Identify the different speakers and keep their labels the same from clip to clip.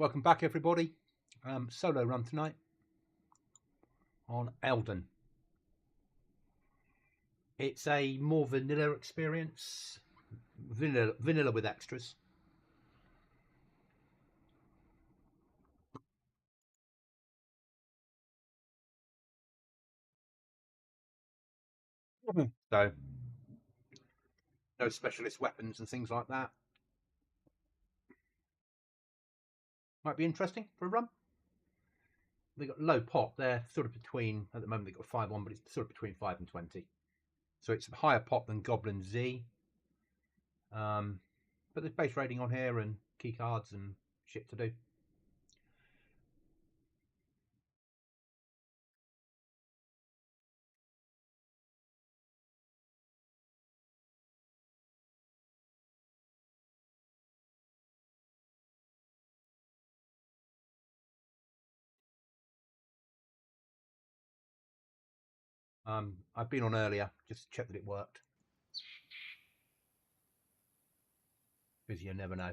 Speaker 1: Welcome back, everybody. Solo run tonight on Elden. It's a more vanilla experience, vanilla with extras. So, no specialist weapons and things like that. Might be interesting for a run. They got low pop. They're sort of between, at the moment they've got 5 on, but it's sort of between 5 and 20. So it's a higher pop than GoblinZ. But there's base rating on here and key cards and shit to do. I've been on earlier just to check that it worked. Because you never know.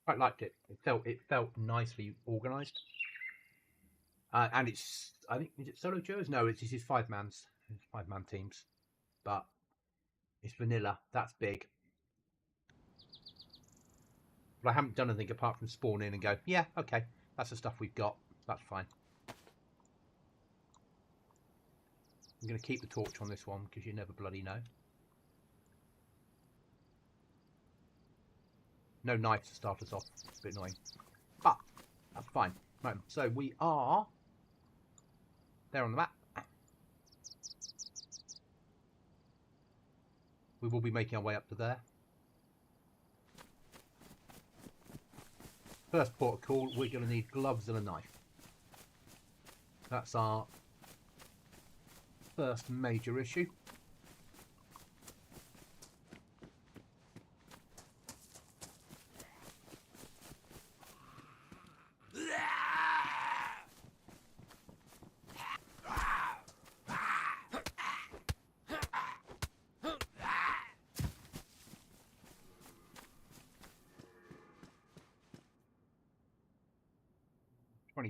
Speaker 1: Quite liked it. It felt nicely organised. And it's, I think, is it solo duos? No, this is 5-man teams. But it's vanilla. That's big. But I haven't done anything apart from spawn in and go, yeah, okay, that's the stuff we've got. That's fine. I'm going to keep the torch on this one because you never bloody know. No knife to start us off. It's a bit annoying. But that's fine. Right, so we are there on the map. We will be making our way up to there. First port of call, we're going to need gloves and a knife. That's our first major issue.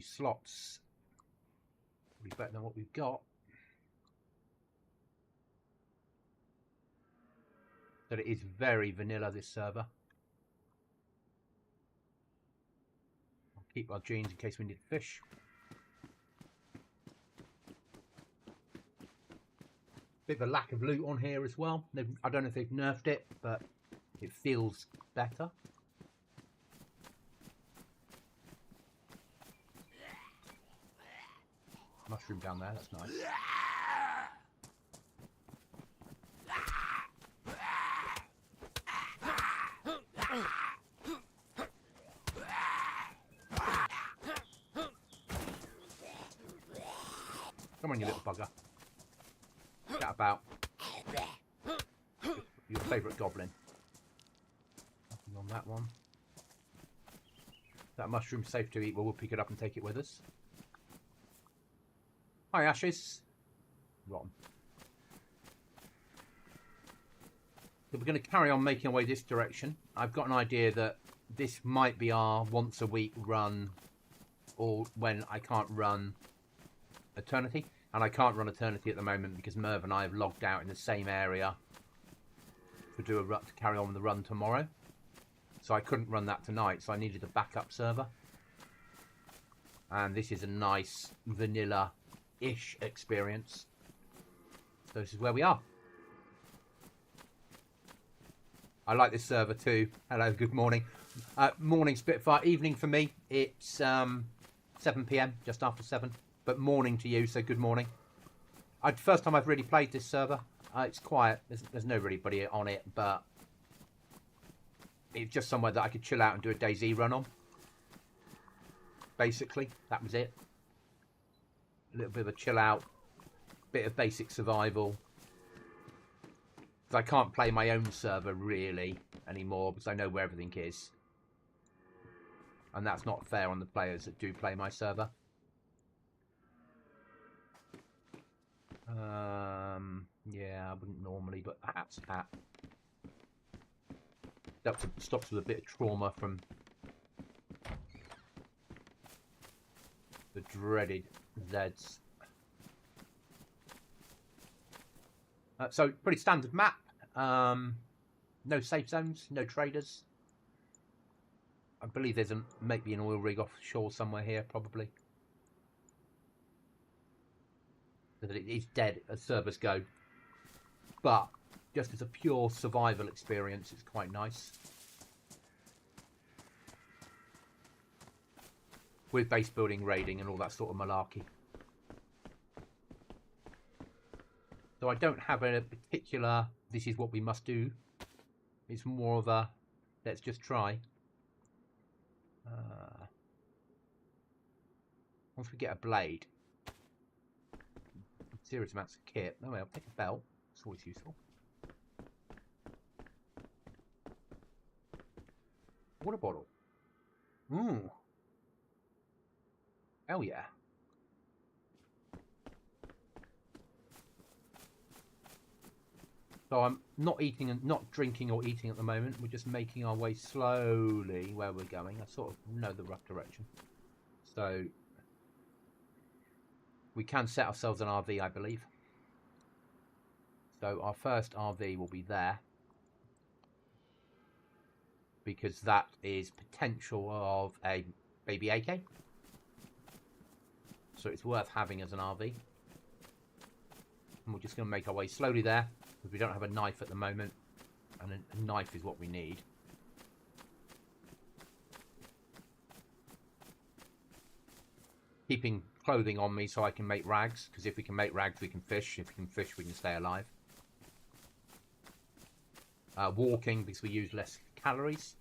Speaker 1: Slots probably better than what we've got, but it is very vanilla, this server. I'll keep our jeans in case we need fish. Bit of a lack of loot on here as well. I don't know if they've nerfed it, but it feels better. Mushroom down there, that's nice. Come on, you little bugger. Get about. Your favourite goblin. Nothing on that one. That mushroom's safe to eat, but we'll pick it up and take it with us. Hi, Ashes. Rotten. So we're going to carry on making our way this direction. I've got an idea that this might be our once a week run, or when I can't run Eternity. And I can't run Eternity at the moment because Merv and I have logged out in the same area to carry on with the run tomorrow. So I couldn't run that tonight, so I needed a backup server. And this is a nice vanilla-ish experience. So this is where we are. I like this server too. Hello, good morning. Morning Spitfire, evening for me. It's 7 PM, just after 7. But morning to you, so good morning. First time I've really played this server. It's quiet. There's nobody on it, but it's just somewhere that I could chill out and do a DayZ run on. Basically, that was it. A little bit of a chill out, bit of basic survival. Because I can't play my own server really anymore because I know where everything is. And that's not fair on the players that do play my server. That's hat. That stops with a bit of trauma from the dreaded Zeds. So pretty standard map. No safe zones, no traders. I believe there's maybe an oil rig offshore somewhere here, probably. That it is dead as servers go. But just as a pure survival experience, it's quite nice. With base building, raiding, and all that sort of malarkey. So I don't have a particular, this is what we must do. It's more of a, let's just try. Once we get a blade, serious amounts of kit. No, I'll take a belt. It's always useful. Water bottle. Ooh. Hell yeah. So I'm not eating and not drinking or eating at the moment. We're just making our way slowly where we're going. I sort of know the rough direction. So we can set ourselves an RV, I believe. So our first RV will be there. Because that is potential of a baby AK. So it's worth having as an RV. And we're just going to make our way slowly there. Because we don't have a knife at the moment. And a knife is what we need. Keeping clothing on me so I can make rags. Because if we can make rags, we can fish. If we can fish, we can stay alive. Walking, because we use less calories.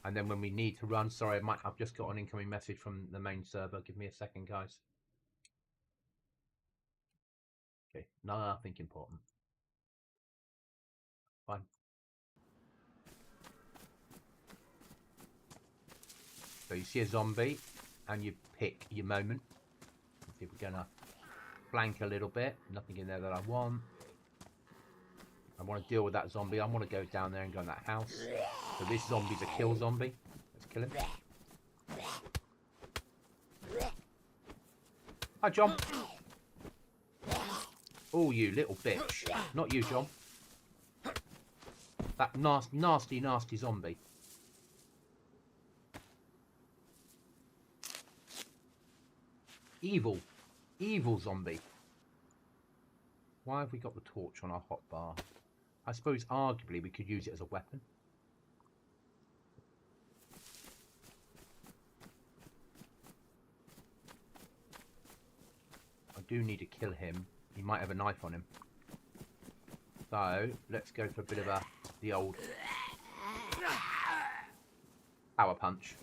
Speaker 1: And then when we need to run, sorry, I've just got an incoming message from the main server. Give me a second, guys. Okay, nothing important. Fine. So you see a zombie, and you pick your moment. I think we're gonna flank a little bit. Nothing in there that I want. I want to deal with that zombie. I want to go down there and go in that house. So this zombie's a kill zombie. Let's kill him. Hi, John. Oh, you little bitch. Not you, John. That nasty, nasty zombie. Evil. Evil zombie. Why have we got the torch on our hotbar? I suppose arguably we could use it as a weapon. I do need to kill him. He might have a knife on him. So let's go for a bit of the old power punch.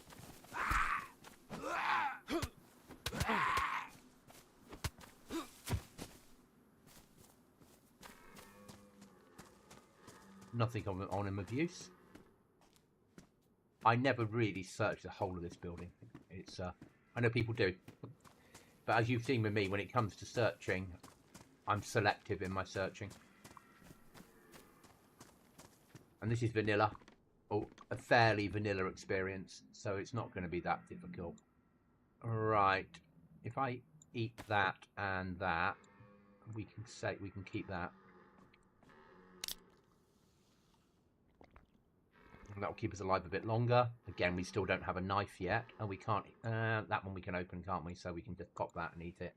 Speaker 1: Nothing on him of use. I never really searched the whole of this building. It's I know people do, but as you've seen with me, when it comes to searching, I'm selective in my searching. And this is vanilla, or a fairly vanilla experience, so it's not going to be that difficult. Right, if I eat that and that, we can keep that. That will keep us alive a bit longer. Again, we still don't have a knife yet, and we can't. That one we can open, can't we? So we can just pop that and eat it,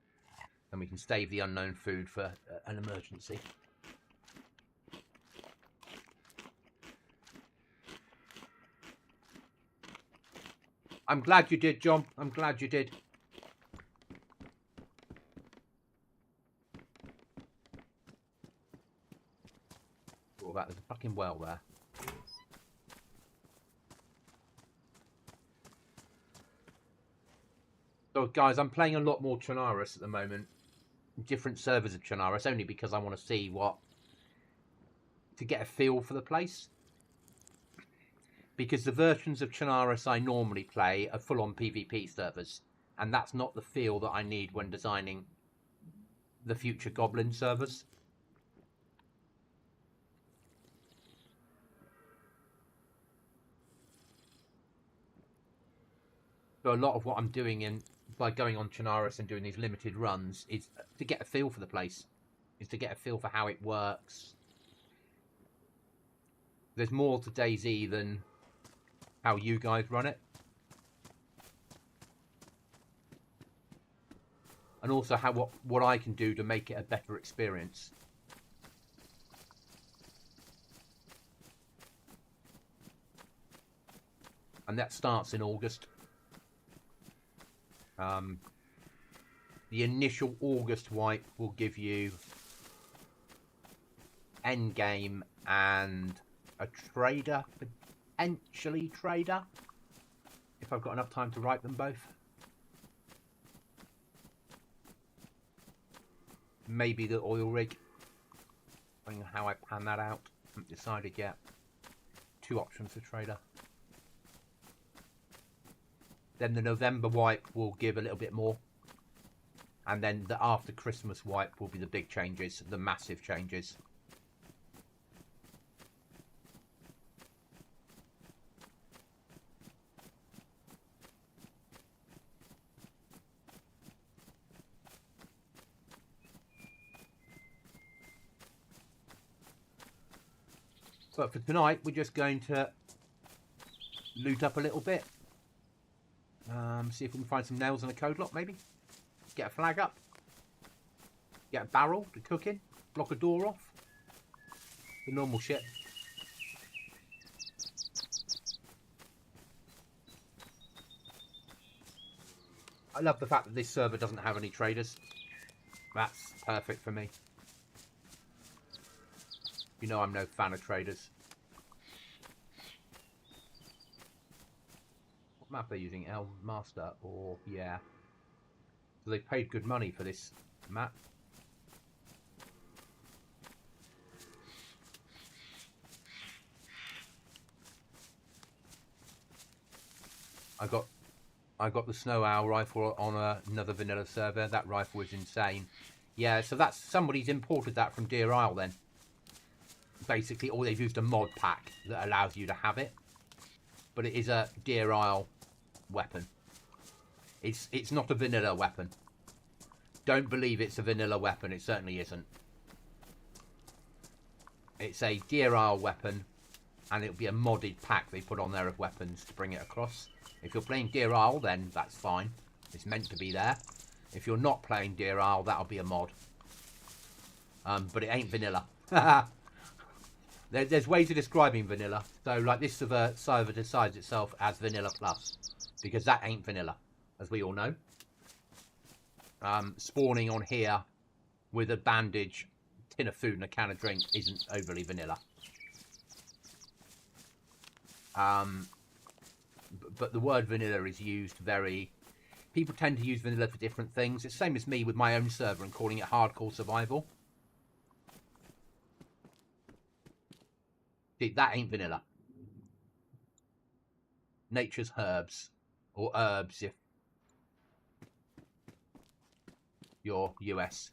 Speaker 1: and we can save the unknown food for an emergency. I'm glad you did, John. I'm glad you did. Oh, that there's a fucking well there. So, guys, I'm playing a lot more Chernarus at the moment. Different servers of Chernarus, only because I want to see to get a feel for the place. Because the versions of Chernarus I normally play are full-on PvP servers. And that's not the feel that I need when designing the future Goblin servers. So a lot of what I'm doing by going on Chernarus and doing these limited runs is to get a feel for the place. Is to get a feel for how it works. There's more to DayZ than how you guys run it. And also what I can do to make it a better experience. And that starts in August. The initial August wipe will give you endgame and a trader, potentially trader, if I've got enough time to write them both. Maybe the oil rig, depending on how I pan that out. Haven't decided yet. 2 options for trader. Then the November wipe will give a little bit more. And then the after Christmas wipe will be the big changes, the massive changes. But for tonight, we're just going to loot up a little bit. See if we can find some nails and a code lock, maybe. Get a flag up. Get a barrel to cook in. Block a door off. The normal shit. I love the fact that this server doesn't have any traders. That's perfect for me. You know I'm no fan of traders. What map are they using? El Master or... yeah. So they paid good money for this map. I got the Snow Owl rifle on another vanilla server. That rifle is insane. Yeah, so that's somebody's imported that from Deer Isle then. Basically, or they've used a mod pack that allows you to have it. But it is a Deer Isle weapon. It's not a vanilla weapon. Don't believe it's a vanilla weapon. It certainly isn't. It's a Deer Isle weapon, and it'll be a modded pack they put on there of weapons to bring it across. If you're playing Deer Isle, then that's fine. It's meant to be there. If you're not playing Deer Isle, that'll be a mod. But it ain't vanilla. There's ways of describing vanilla. So, like, this server decides itself as Vanilla Plus. Because that ain't vanilla, as we all know. Spawning on here with a bandage, tin of food and a can of drink isn't overly vanilla. But the word vanilla is used very... People tend to use vanilla for different things. It's the same as me with my own server and calling it hardcore survival. See, that ain't vanilla. Nature's herbs. Or herbs if you're US.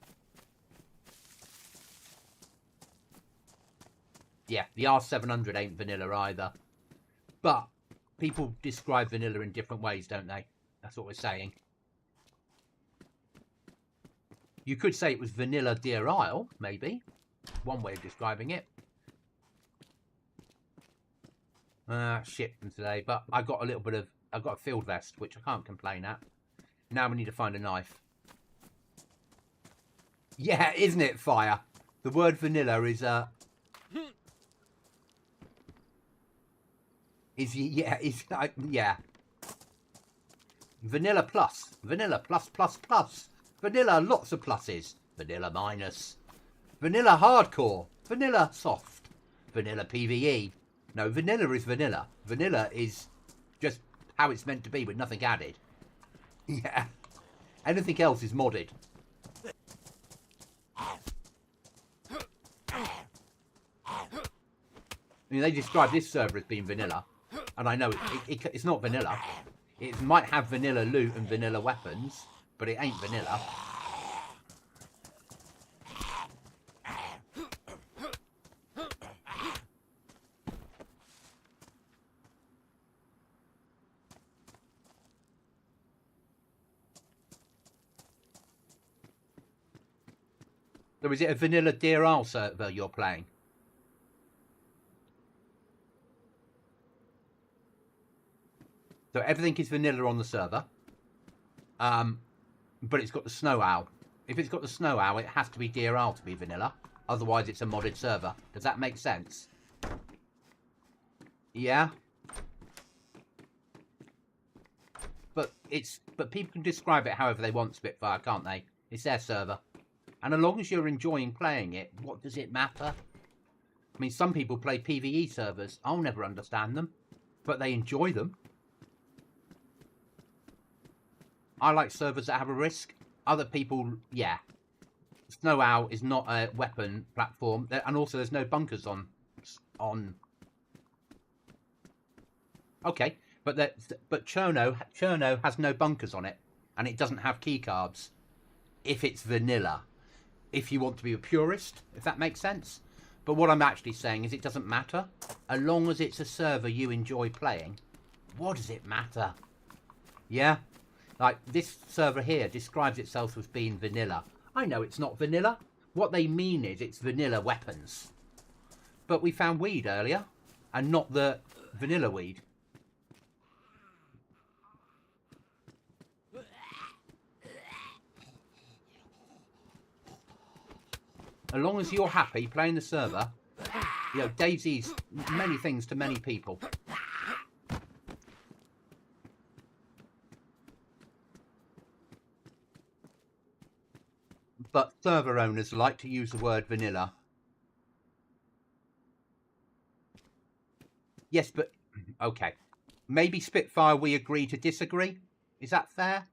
Speaker 1: Yeah, the R700 ain't vanilla either. But people describe vanilla in different ways, don't they? That's what we're saying. You could say it was vanilla Deer Isle, maybe. One way of describing it. Shit from today, but I got a little bit of... I've got a field vest, which I can't complain at. Now we need to find a knife. Yeah, isn't it, Fire? The word vanilla is, yeah. Vanilla plus. Vanilla plus plus plus. Vanilla lots of pluses. Vanilla minus. Vanilla hardcore. Vanilla soft. Vanilla PvE. No, vanilla is vanilla. Vanilla is just how it's meant to be with nothing added. Yeah. Anything else is modded. I mean, they describe this server as being vanilla. And I know it's not vanilla. It might have vanilla loot and vanilla weapons, but it ain't vanilla. So is it a vanilla DRL server you're playing? So everything is vanilla on the server. But it's got the Snow Owl. If it's got the Snow Owl, it has to be DRL to be vanilla. Otherwise, it's a modded server. Does that make sense? Yeah. But people can describe it however they want, Spitfire, can't they? It's their server. And as long as you're enjoying playing it, what does it matter? I mean, some people play PvE servers. I'll never understand them. But they enjoy them. I like servers that have a risk. Other people, yeah. Snow Owl is not a weapon platform. And also there's no bunkers on... Okay, but Cherno has no bunkers on it. And it doesn't have keycards. If it's vanilla. If you want to be a purist, if that makes sense. But what I'm actually saying is it doesn't matter. As long as it's a server you enjoy playing. What does it matter? Yeah? Like, this server here describes itself as being vanilla. I know it's not vanilla. What they mean is it's vanilla weapons. But we found weed earlier. And not the vanilla weed. As long as you're happy playing the server, you know, DayZ's many things to many people. But server owners like to use the word vanilla. Yes, but... Okay. Maybe Spitfire, we agree to disagree? Is that fair?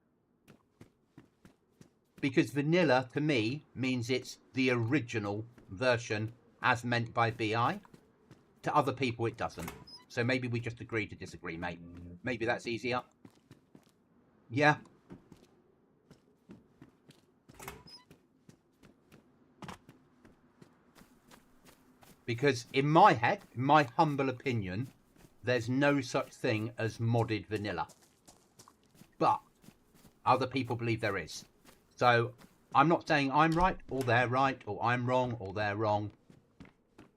Speaker 1: Because vanilla, to me, means it's the original version as meant by BI. To other people, it doesn't. So maybe we just agree to disagree, mate. Maybe that's easier. Yeah. Because in my head, in my humble opinion, there's no such thing as modded vanilla. But other people believe there is. So I'm not saying I'm right or they're right or I'm wrong or they're wrong.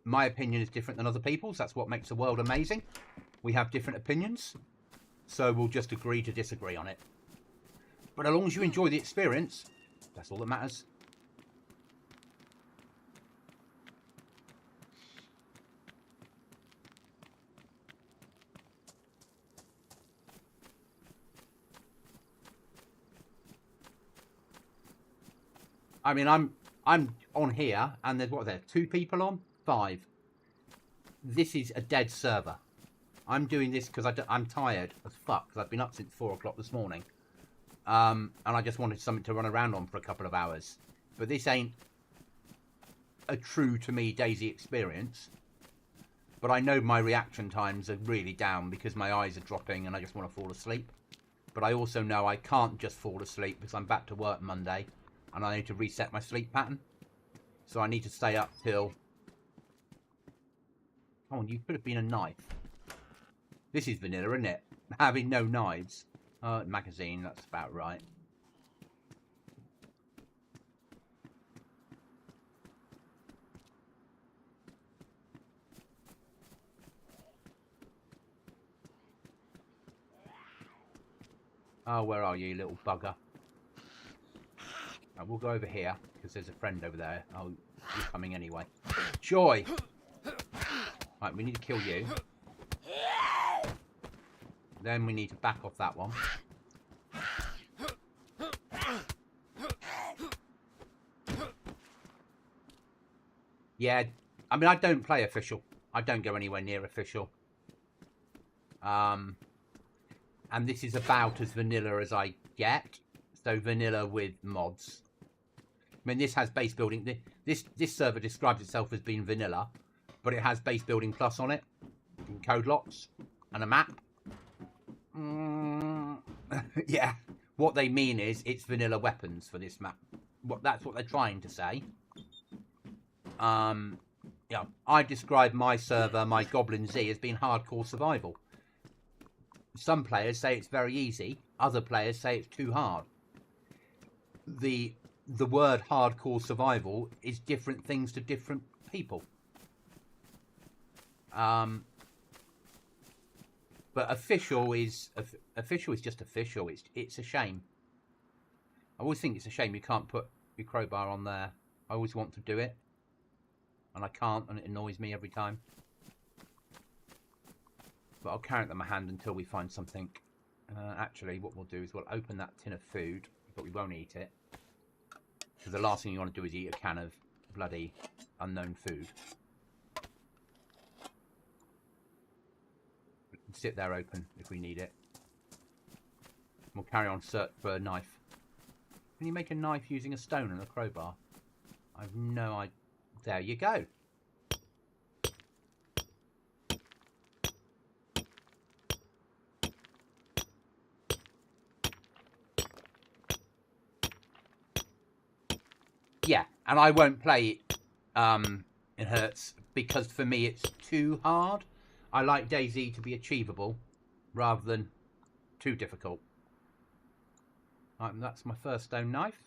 Speaker 1: My opinion is different than other people's. That's what makes the world amazing. We have different opinions. So we'll just agree to disagree on it. But as long as you enjoy the experience, that's all that matters. I mean, I'm on here, and there's, what are there, 2 people on? 5. This is a dead server. I'm doing this because I'm tired as fuck, because I've been up since 4 o'clock this morning. And I just wanted something to run around on for a couple of hours. But this ain't a true, to me, DayZ experience. But I know my reaction times are really down because my eyes are dropping and I just want to fall asleep. But I also know I can't just fall asleep because I'm back to work Monday. And I need to reset my sleep pattern. So I need to stay up till... Oh, and you could have been a knife. This is vanilla, isn't it? Having no knives. Magazine, that's about right. Oh, where are you, little bugger? We'll go over here, because there's a friend over there. Oh, you're coming anyway. Joy! Right, we need to kill you. Then we need to back off that one. Yeah, I mean, I don't play official. I don't go anywhere near official. And this is about as vanilla as I get. So vanilla with mods. I mean, this has base building. This server describes itself as being vanilla, but it has base building plus on it, and code locks, and a map. Yeah, what they mean is it's vanilla weapons for this map. That's what they're trying to say. Yeah, I describe my server, my GoblinZ, as being hardcore survival. Some players say it's very easy. Other players say it's too hard. The the word hardcore survival is different things to different people. But official is just official. It's a shame. I always think it's a shame you can't put your crowbar on there. I always want to do it, and I can't, and it annoys me every time. But I'll carry it in my hand until we find something. Actually, what we'll do is we'll open that tin of food, but we won't eat it. Because the last thing you want to do is eat a can of bloody unknown food. Sit there open if we need it. We'll carry on search for a knife. Can you make a knife using a stone and a crowbar? I've no idea. There you go. Yeah, and I won't play it in Hertz because for me it's too hard. I like DayZ to be achievable rather than too difficult. That's my first stone knife.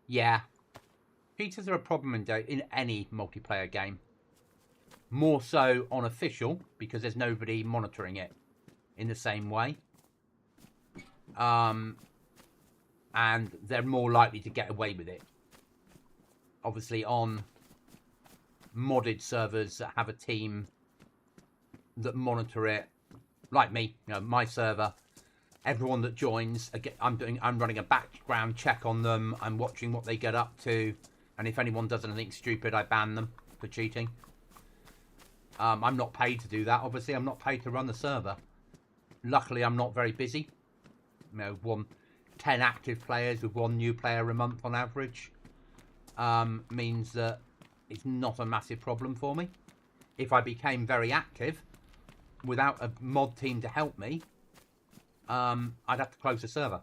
Speaker 1: Yeah. Cheaters are a problem in any multiplayer game. More so on official because there's nobody monitoring it in the same way. And they're more likely to get away with it. Obviously on modded servers that have a team that monitor it, like me, you know, my server, everyone that joins, I'm running a background check on them. I'm watching what they get up to, and if anyone does anything stupid, I ban them for cheating. I'm not paid to do that. Obviously, I'm not paid to run the server. Luckily, I'm not very busy. You know, 10 active players with 1 new player a month on average means that it's not a massive problem for me. If I became very active without a mod team to help me, I'd have to close the server.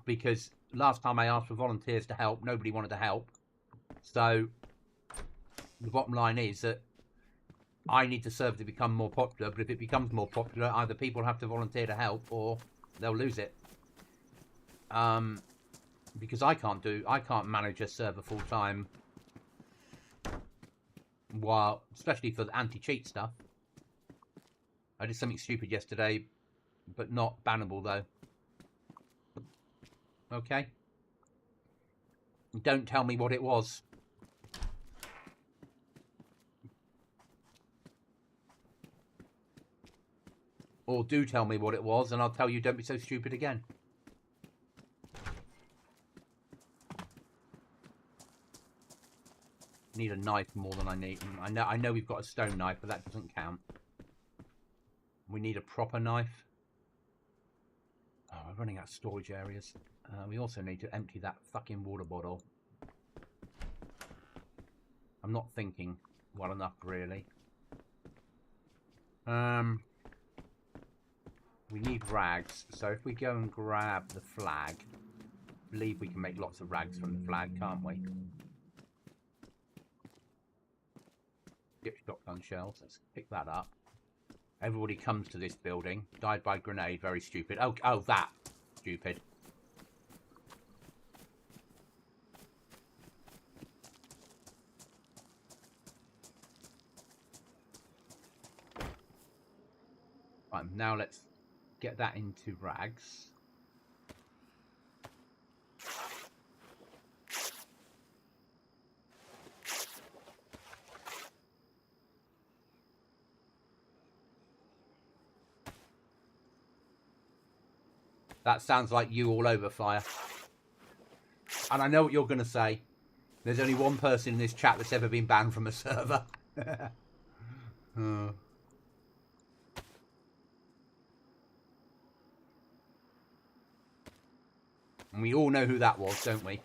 Speaker 1: Because last time I asked for volunteers to help, nobody wanted to help. So the bottom line is that I need the server to become more popular, but if it becomes more popular, either people have to volunteer to help or they'll lose it. Because I can't manage a server full time, especially for the anti-cheat stuff. I did something stupid yesterday, but not bannable though. Okay? Don't tell me what it was. Or do tell me what it was, and I'll tell you don't be so stupid again. Need a knife more than I need. I know we've got a stone knife, but that doesn't count. We need a proper knife. Oh, we're running out of storage areas. We also need to empty that fucking water bottle. I'm not thinking well enough, really. We need rags, so if we go and grab the flag, I believe we can make lots of rags from the flag, can't we? Skip shotgun shells, let's pick that up. Everybody comes to this building. Died by grenade, very stupid. Oh, that. Stupid. Right, now let's get that into rags. That sounds like you all over, Fire. And I know what you're going to say. There's only one person in this chat that's ever been banned from a server. And we all know who that was, don't we?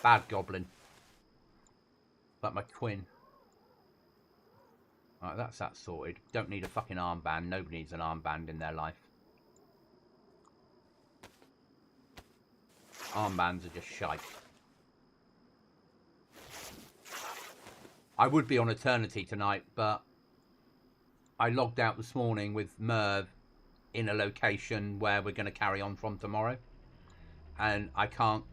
Speaker 1: Bad goblin. Like my twin. Alright, that's that sorted. Don't need a fucking armband. Nobody needs an armband in their life. Armbands are just shite. I would be on eternity tonight, but I logged out this morning with Merv in a location where we're going to carry on from tomorrow. And I can't...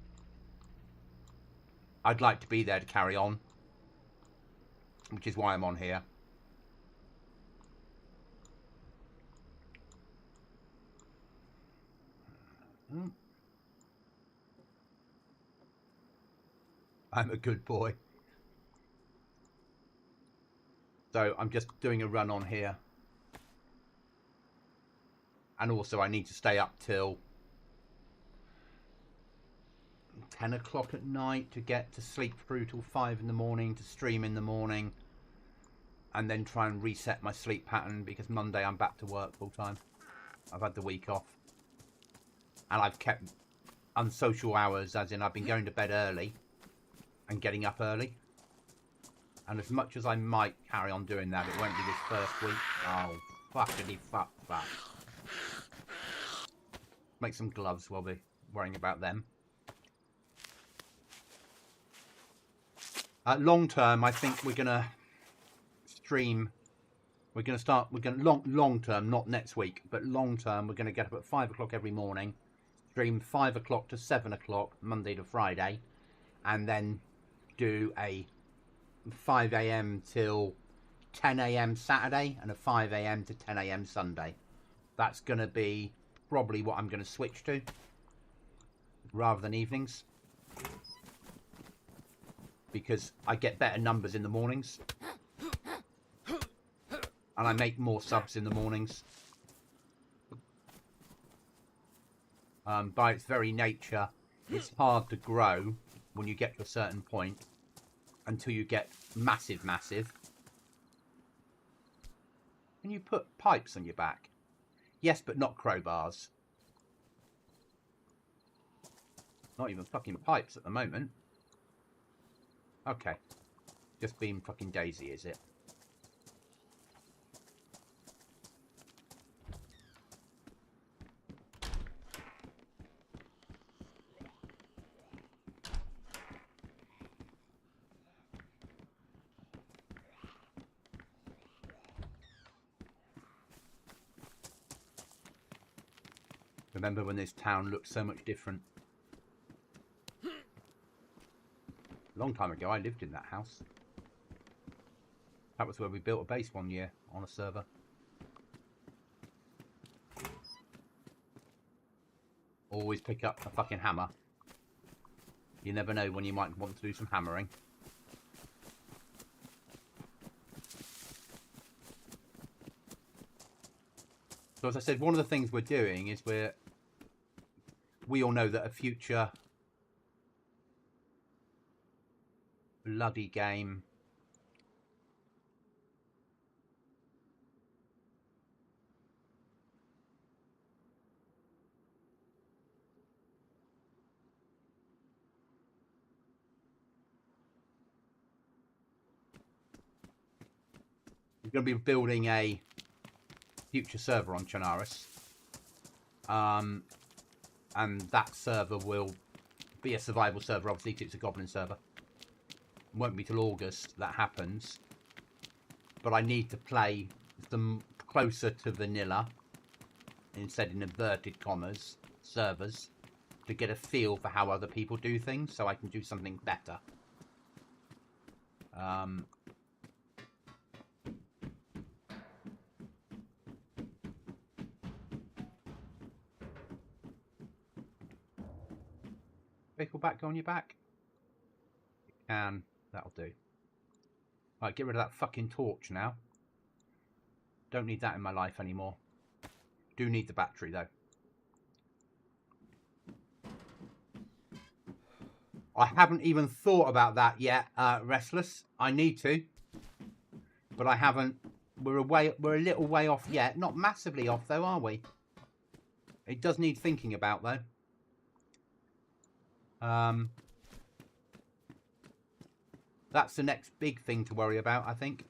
Speaker 1: I'd like to be there to carry on, which is why I'm on here. I'm a good boy. So I'm just doing a run on here. And also I need to stay up till 10 o'clock at night to get to sleep through till 5 in the morning to stream in the morning. And then try and reset my sleep pattern because Monday I'm back to work full time. I've had the week off. And I've kept unsocial hours, as in I've been going to bed early and getting up early. And as much as I might carry on doing that, it won't be this first week. Oh, fuckity fuck. Make some gloves while we're worrying about them. Long term, I think we're going to stream. We're going to start, long term, not next week, but long term, we're going to get up at 5 o'clock every morning, stream 5 o'clock to 7 o'clock, Monday to Friday, and then do a 5 a.m. till 10 a.m. Saturday and a 5 a.m. to 10 a.m. Sunday. That's going to be probably what I'm going to switch to rather than evenings, because I get better numbers in the mornings and I make more subs in the mornings. By its very nature, it's hard to grow when you get to a certain point until you get massive. Can you put pipes on your back? Yes, but not crowbars. Not even fucking pipes at the moment. Okay. Just being fucking DayZ, is it? Remember when this town looked so much different? A long time ago, I lived in that house. That was where we built a base one year on a server. Always pick up a fucking hammer. You never know when you might want to do some hammering. So as I said, one of the things we're doing is we all know that a future bloody game we're going to be building a future server on Chernarus. And that server will be a survival server, obviously, because it's a Goblin server. It won't be till August that happens. But I need to play them closer to vanilla, instead in inverted commas, servers, to get a feel for how other people do things, so I can do something better. Pickleback go on your back? You can. That'll do. Right, get rid of that fucking torch now. Don't need that in my life anymore. Do need the battery though. I haven't even thought about that yet, Restless. I need to. But I haven't. We're a little way off yet. Not massively off though, are we? It does need thinking about though. That's the next big thing to worry about, I think.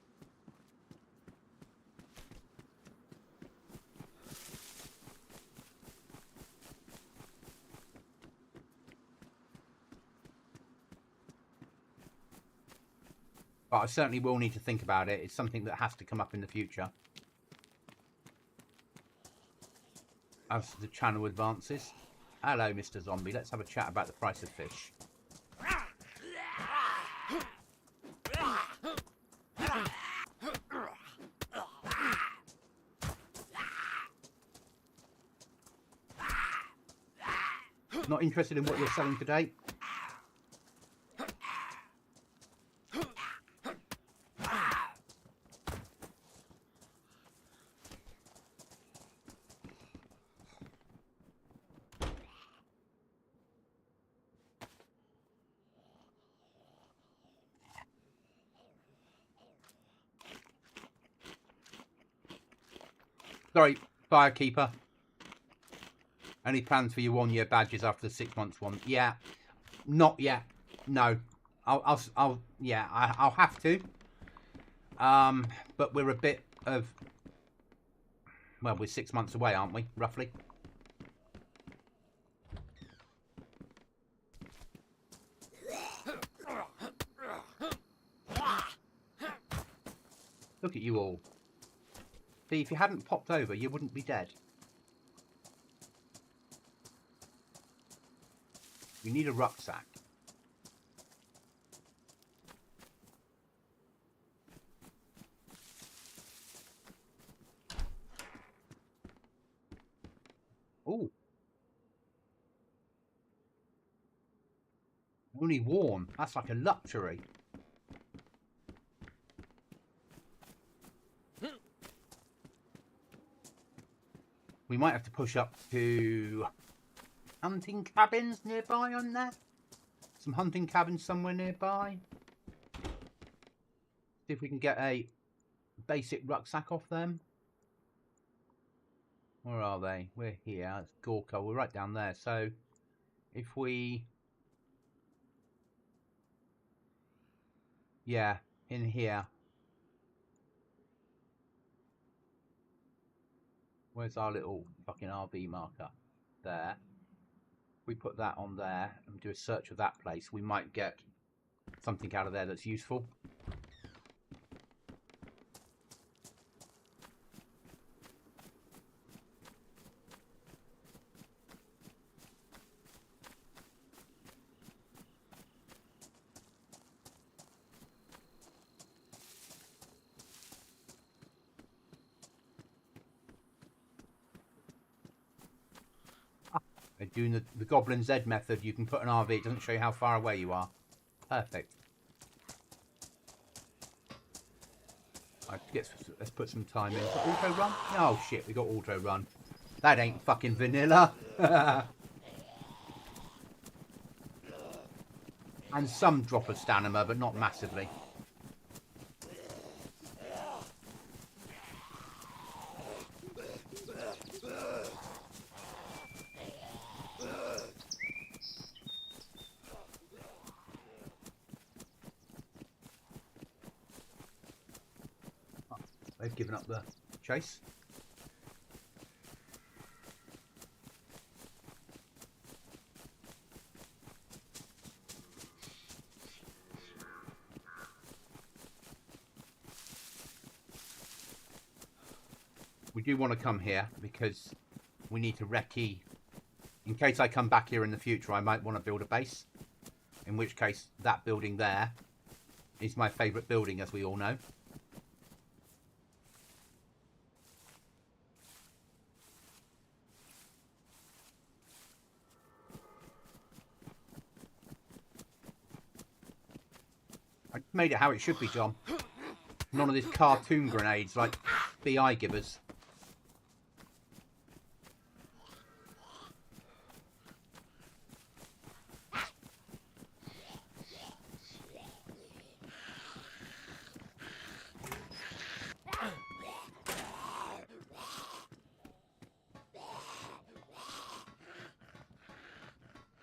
Speaker 1: But I certainly will need to think about it. It's something that has to come up in the future. As the channel advances. Hello, Mr. Zombie. Let's have a chat about the price of fish. Not interested in what you're selling today? Sorry, Firekeeper. Any plans for your 1 year badges after the 6 months one? Yeah, not yet. No, I'll yeah, I'll have to. But we're a bit of, well, we're 6 months away, aren't we? Roughly. Look at you all. See, if you hadn't popped over, you wouldn't be dead. You need a rucksack. Oh. Only warm. That's like a luxury. We might have to push up to hunting cabins nearby on there. Some hunting cabins somewhere nearby. See if we can get a basic rucksack off them. Where are they? We're here. It's Gorka. We're right down there. So if we... yeah, in here. Where's our little fucking RV marker? There. We put that on there and do a search of that place. We might get something out of there that's useful. Doing the GoblinZ method, you can put an RV, it doesn't show you how far away you are. Perfect. Right, let's put some time in. Auto run? Oh shit, we got auto run. That ain't fucking vanilla. And some drop of stamina, but not massively. They've given up the chase. We do want to come here because we need to recce. In case I come back here in the future, I might want to build a base. In which case, that building there is my favourite building, as we all know. I made it how it should be, John. None of these cartoon grenades like BI givers.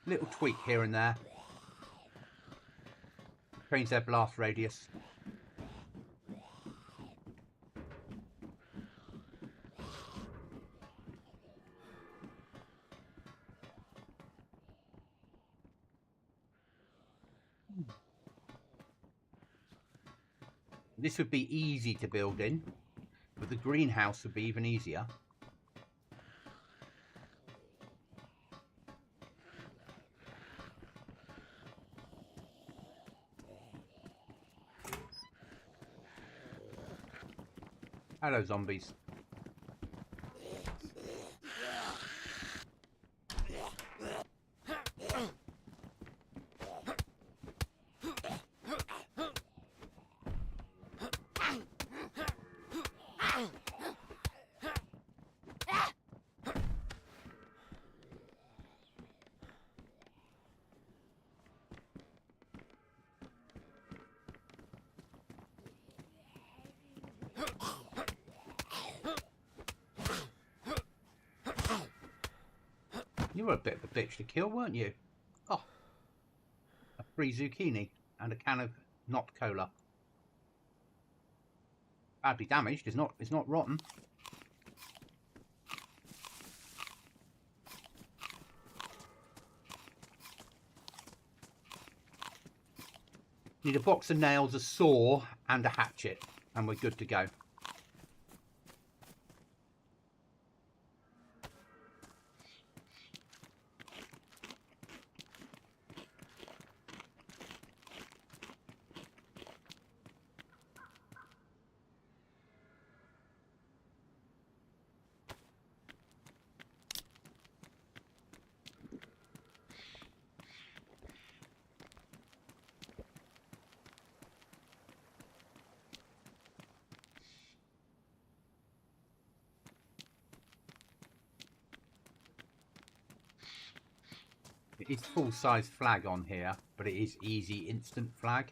Speaker 1: Little tweak here and there. Change their blast radius. This would be easy to build in, but the greenhouse would be even easier. Hello, zombies. You were a bit of a bitch to kill, weren't you? Oh, a free zucchini and a can of not cola. Badly damaged. It's not rotten. Need a box of nails, a saw, and a hatchet, and we're good to go. It is full-size flag on here, but it is easy instant flag.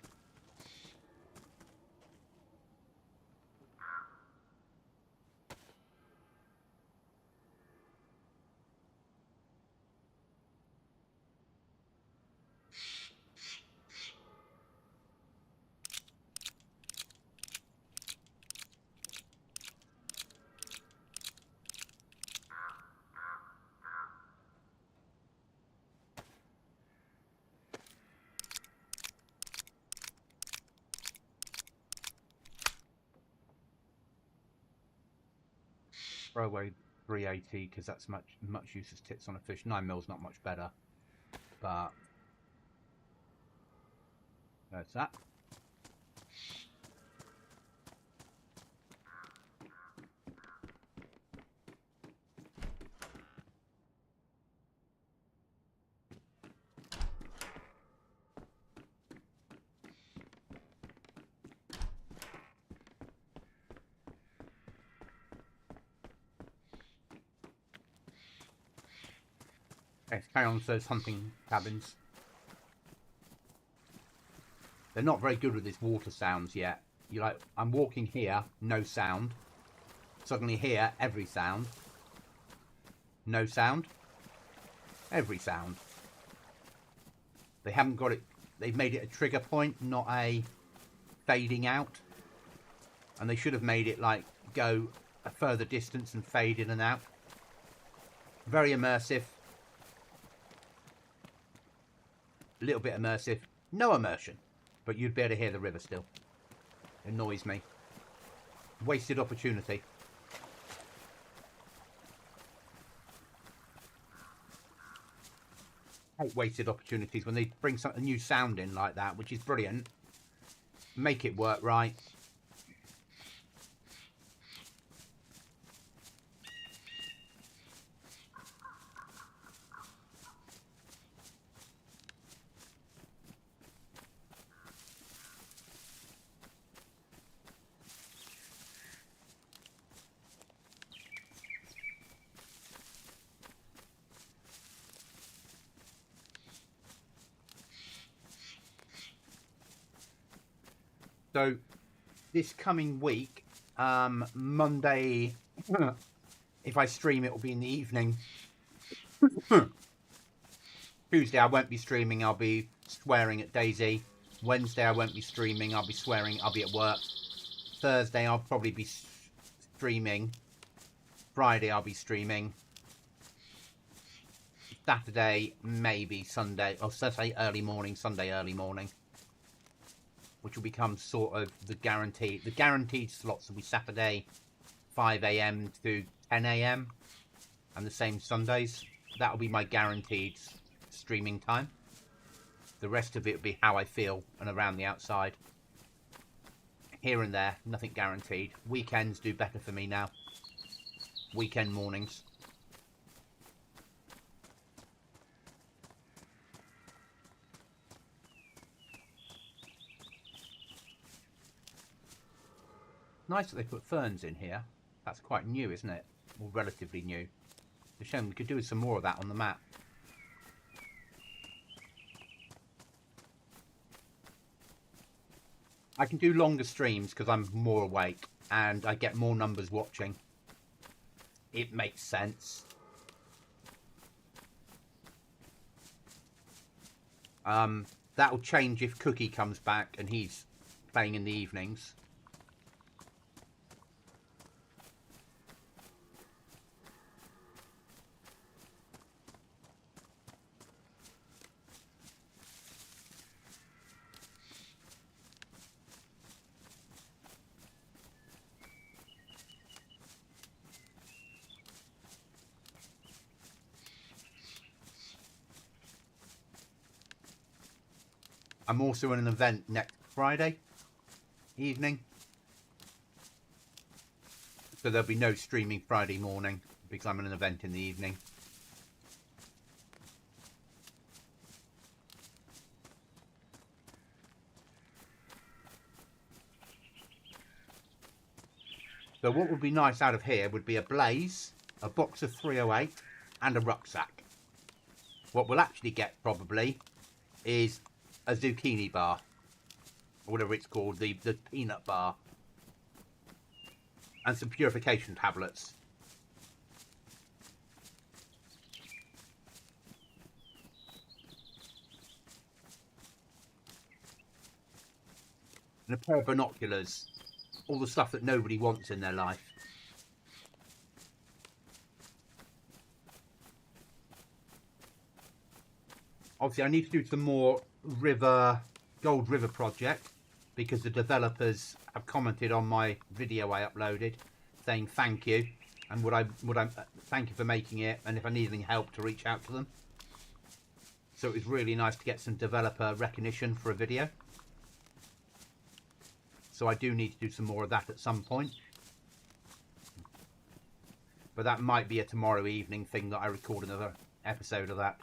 Speaker 1: Throw away 380 because that's much use as tits on a fish. 9 mils not much better, but there's that. Okay, carry on with those hunting cabins. They're not very good with this water sounds yet. You're like, I'm walking here, no sound. Suddenly here, every sound. No sound. Every sound. They haven't got it. They've made it a trigger point, not a fading out. And they should have made it like go a further distance and fade in and out. Very immersive. A little bit immersive. No immersion. But you'd be able to hear the river still. It annoys me. Wasted opportunity. I hate wasted opportunities when they bring a new sound in like that, which is brilliant. Make it work right. So, this coming week, Monday, if I stream, it will be in the evening. Tuesday, I won't be streaming. I'll be swearing at DayZ. Wednesday, I won't be streaming. I'll be swearing. I'll be at work. Thursday, I'll probably be streaming. Friday, I'll be streaming. Saturday, maybe Sunday. Or Saturday early morning, Sunday early morning. which will become sort of the guaranteed. The guaranteed slots will be Saturday, 5 a.m. to 10 a.m. and the same Sundays. That will be my guaranteed streaming time. The rest of it will be how I feel and around the outside. Here and there, nothing guaranteed. Weekends do better for me now. Weekend mornings. Nice that they put ferns in here. That's quite new, isn't it? Or relatively new. It's a shame we could do with some more of that on the map. I can do longer streams because I'm more awake and I get more numbers watching. It makes sense. That'll change if Cookie comes back and he's playing in the evenings. I'm also in an event next Friday evening. So there'll be no streaming Friday morning because I'm in an event in the evening. So what would be nice out of here would be a blaze, a box of 308 and a rucksack. What we'll actually get probably is a zucchini bar, or whatever it's called, the peanut bar, and some purification tablets. And a pair of binoculars. All the stuff that nobody wants in their life. Obviously, I need to do some more Gold River project because the developers have commented on my video I uploaded saying thank you and would I thank you for making it, and if I need any help to reach out to them. So it was really nice to get some developer recognition for a video. So I do need to do some more of that at some point. But that might be a tomorrow evening thing that I record another episode of that.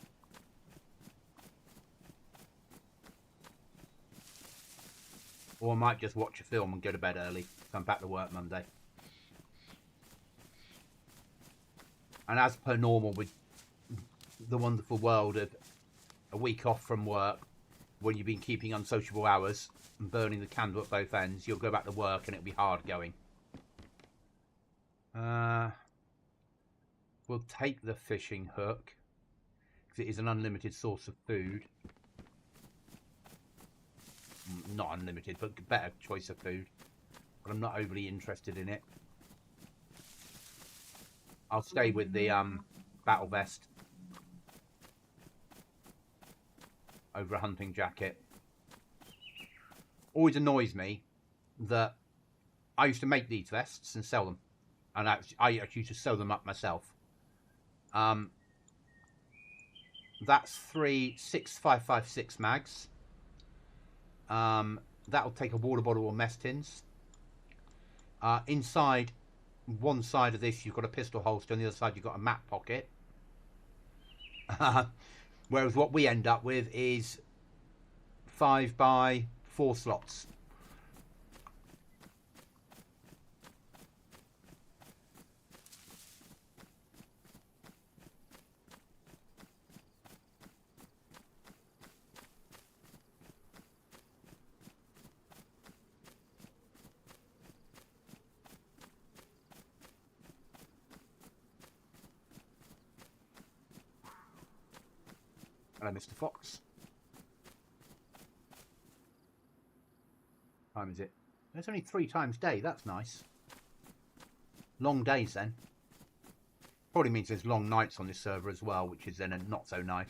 Speaker 1: Or I might just watch a film and go to bed early. Come back to work Monday. And as per normal with the wonderful world of a week off from work, when you've been keeping unsociable hours and burning the candle at both ends, you'll go back to work and it'll be hard going. We'll take the fishing hook because it is an unlimited source of food. Not unlimited, but better choice of food. But I'm not overly interested in it. I'll stay with the battle vest over a hunting jacket. Always annoys me that I used to make these vests and sell them, and I actually used to sew them up myself. That's 3 6.556 mags. That'll take a water bottle or mess tins. Inside one side of this you've got a pistol holster, on the other side you've got a map pocket. Whereas what we end up with is 5 by 4 slots. Hello, Mr. Fox. What time is it? It's only 3 times day. That's nice. Long days then. Probably means there's long nights on this server as well, which is then not so nice.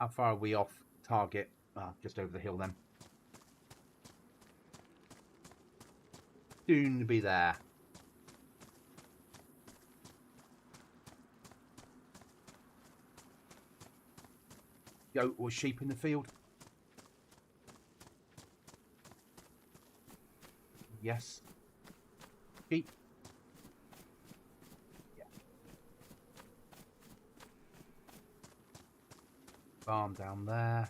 Speaker 1: How far are we off target? Ah, just over the hill then. Soon to be there. Goat or sheep in the field? Yes. Sheep. Yeah. Farm down there.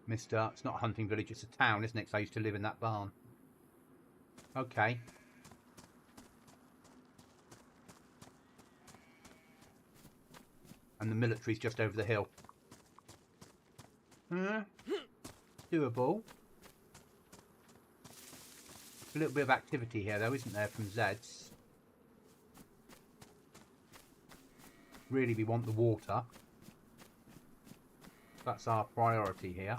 Speaker 1: Mister, it's not a hunting village, it's a town, isn't it? 'Cause I used to live in that barn. Okay. And the military's just over the hill. Doable. A little bit of activity here, though, isn't there, from Zeds? Really, we want the water. That's our priority here.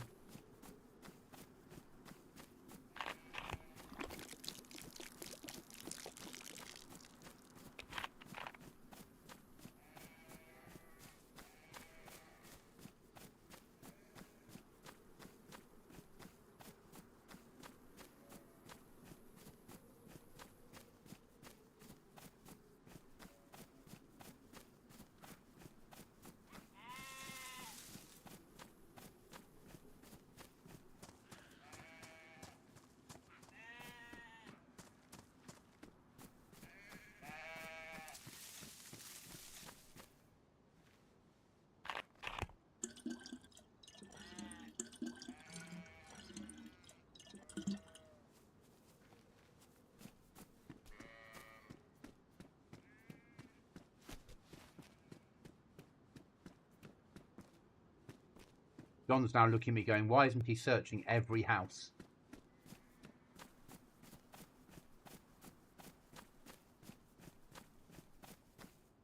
Speaker 1: John's now looking at me going, why isn't he searching every house?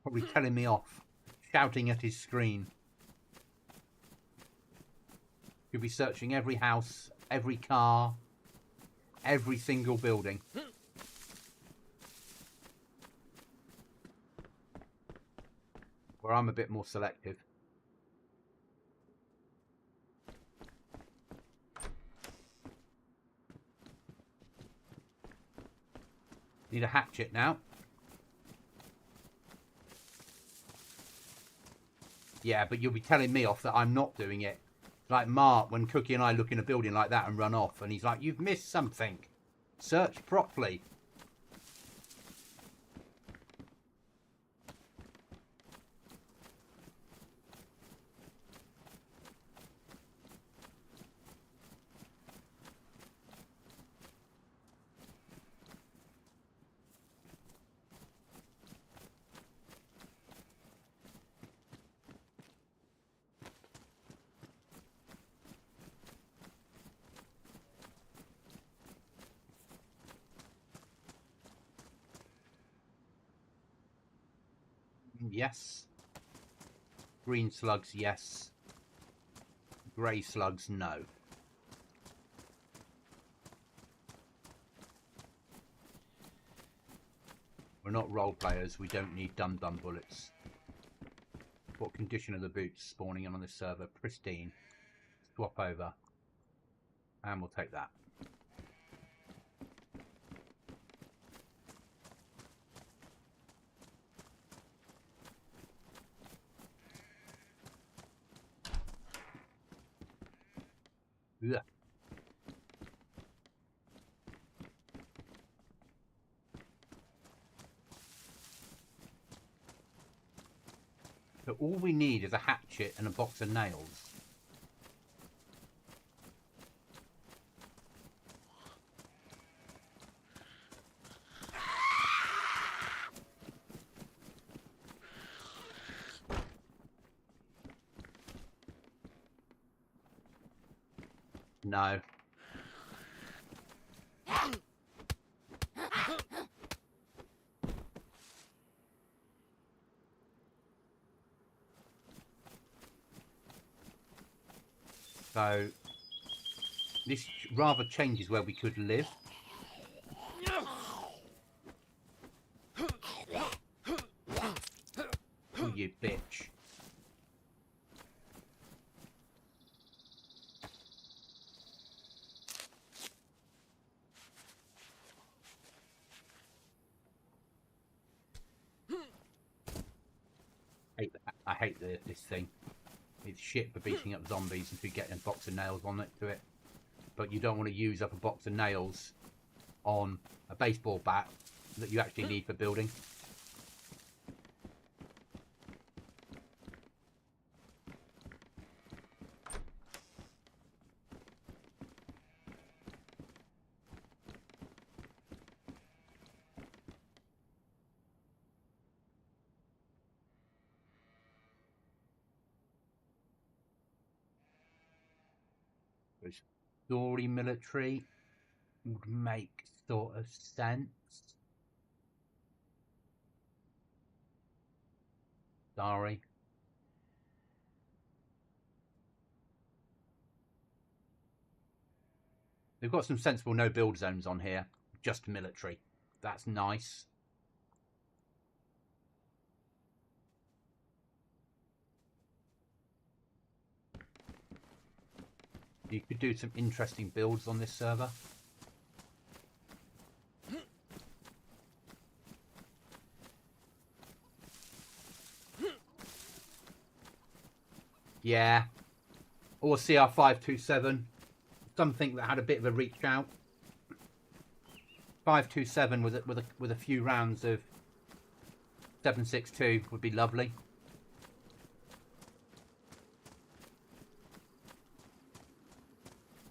Speaker 1: Probably telling me off, shouting at his screen. He'll be searching every house, every car, every single building. Where I'm a bit more selective. Need a hatchet now. Yeah, but you'll be telling me off that I'm not doing it. Like Mark, when Cookie and I look in a building like that and run off, and he's like, you've missed something. Search properly. Yes. Green slugs, yes. Grey slugs, no. We're not role players, we don't need dum-dum bullets. What condition are the boots spawning in on this server? Pristine. Swap over. And we'll take that. Ugh. So all we need is a hatchet and a box of nails. No. So this rather changes where we could live. Oh, you bitch. hate this thing. It's shit for beating up zombies and for getting a box of nails on it to it. But you don't want to use up a box of nails on a baseball bat that you actually need for building. Story military would make sort of sense. Sorry. They've got some sensible no build zones on here. Just military. That's nice. You could do some interesting builds on this server. Yeah. Or CR527. Something that had a bit of a reach out. 527 with a few rounds of 7.62 would be lovely.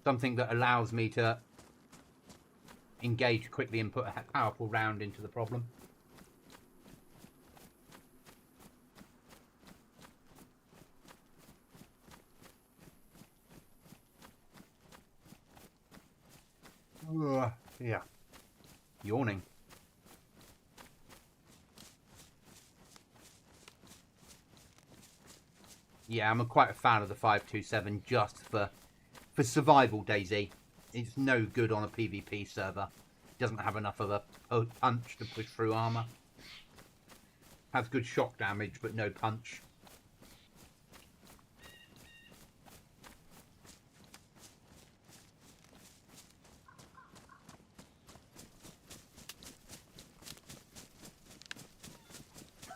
Speaker 1: Something that allows me to engage quickly and put a powerful round into the problem. Yeah. Yawning. Yeah, I'm quite a fan of the 527 just for survival DayZ. It's no good on a PvP server. It doesn't have enough of a punch to push through armor. Has good shock damage, but no punch.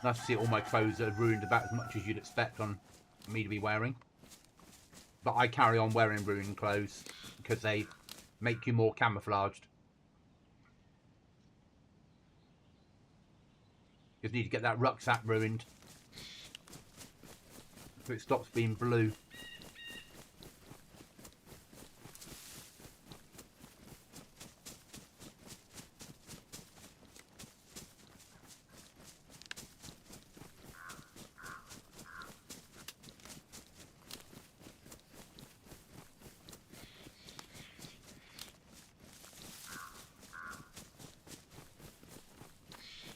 Speaker 1: Nice to see all my clothes are ruined about as much as you'd expect on me to be wearing. But I carry on wearing ruined clothes because they make you more camouflaged. Just need to get that rucksack ruined so it stops being blue.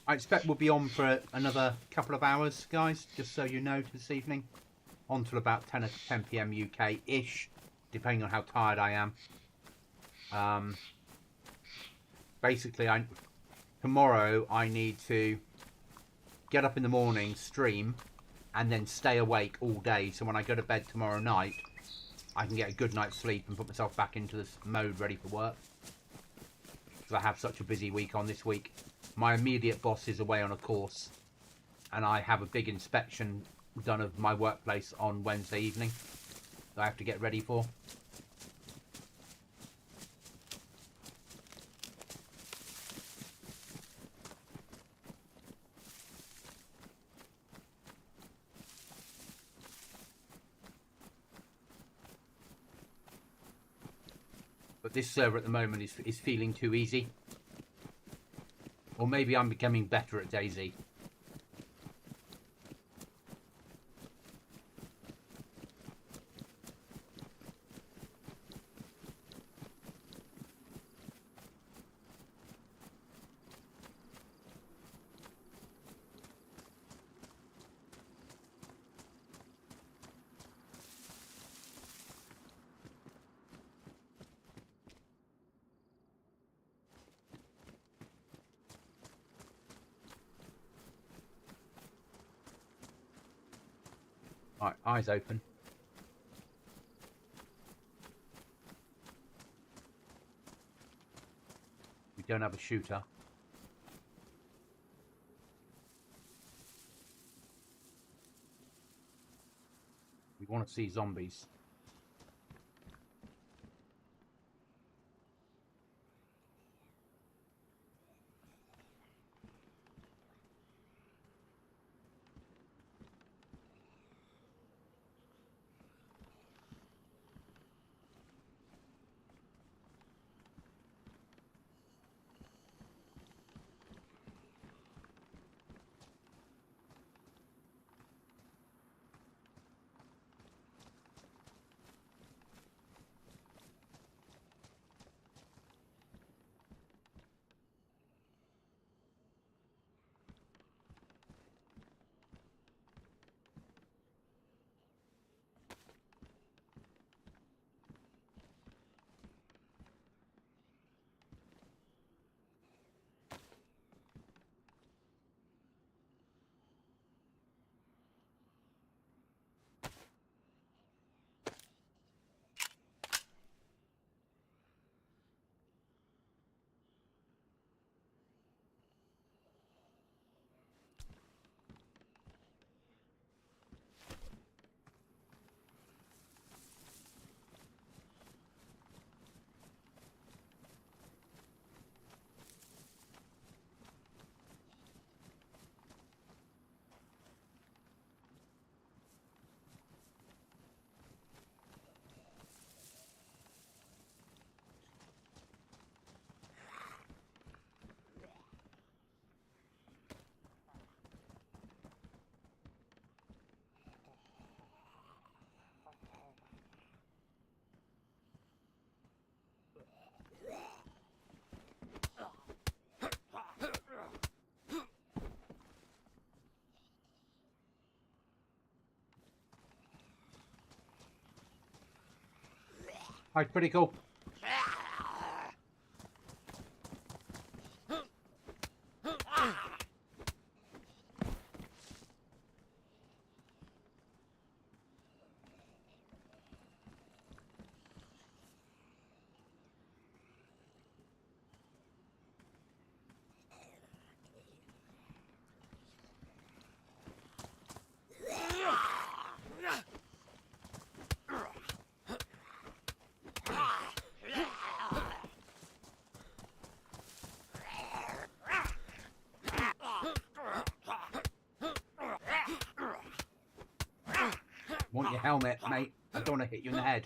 Speaker 1: I expect we'll be on for another couple of hours, guys, just so you know, this evening. On till about 10 p.m. UK-ish, depending on how tired I am. Basically, tomorrow I need to get up in the morning, stream, and then stay awake all day. So when I go to bed tomorrow night, I can get a good night's sleep and put myself back into this mode ready for work. Because I have such a busy week on this week. My immediate boss is away on a course, and I have a big inspection done of my workplace on Wednesday evening that I have to get ready for. But this server at the moment is feeling too easy. Or maybe I'm becoming better at DayZ. Right, eyes open. We don't have a shooter. We want to see zombies. Hi, pretty cool. Want your helmet, mate. I don't want to hit you in the head.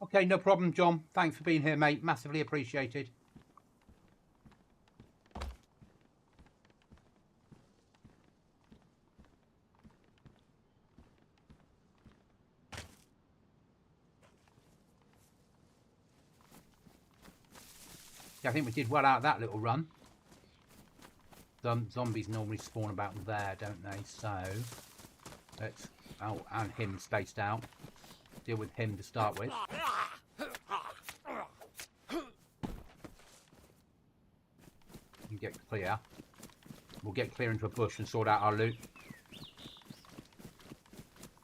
Speaker 1: Okay, no problem, John. Thanks for being here, mate. Massively appreciated. Yeah, I think we did well out of that little run. Zombies normally spawn about there, don't they? So, let's... Oh, and him spaced out. Deal with him to start with. And get clear. We'll get clear into a bush and sort out our loot.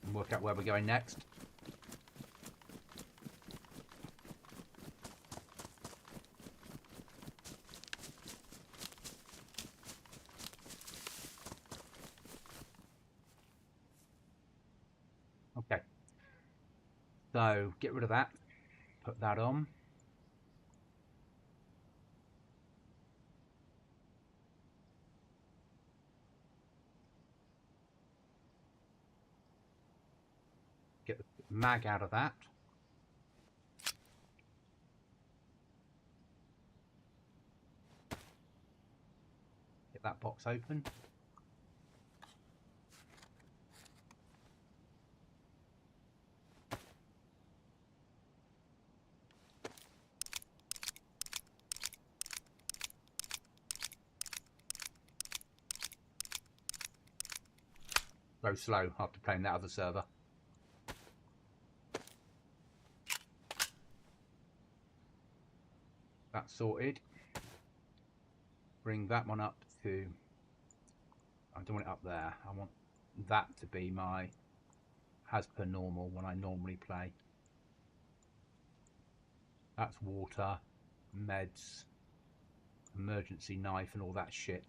Speaker 1: And work out where we're going next. Okay. So, get rid of that. Put that on. Get the mag out of that. Get that box open. Go slow after playing that other server. That's sorted. Bring that one up to... I don't want it up there. I want that to be my as per normal when I normally play. That's water, meds, emergency knife and all that shit.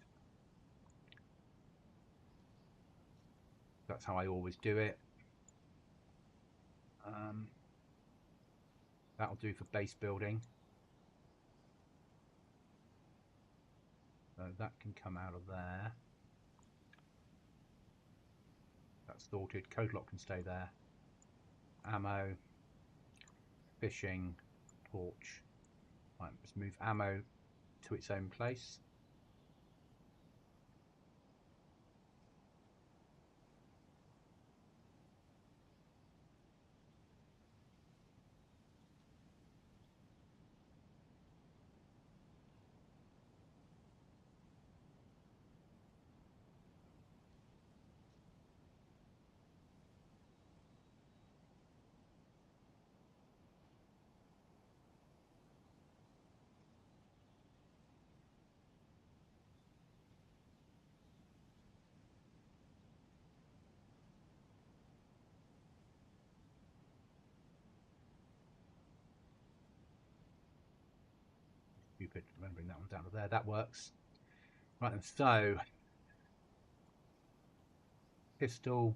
Speaker 1: That's how I always do it. That'll do for base building. So that can come out of there. That's sorted. Code lock can stay there. Ammo, fishing, torch. Right, let's move ammo to its own place. Stupid, remembering that one down to there. That works. Right then, so pistol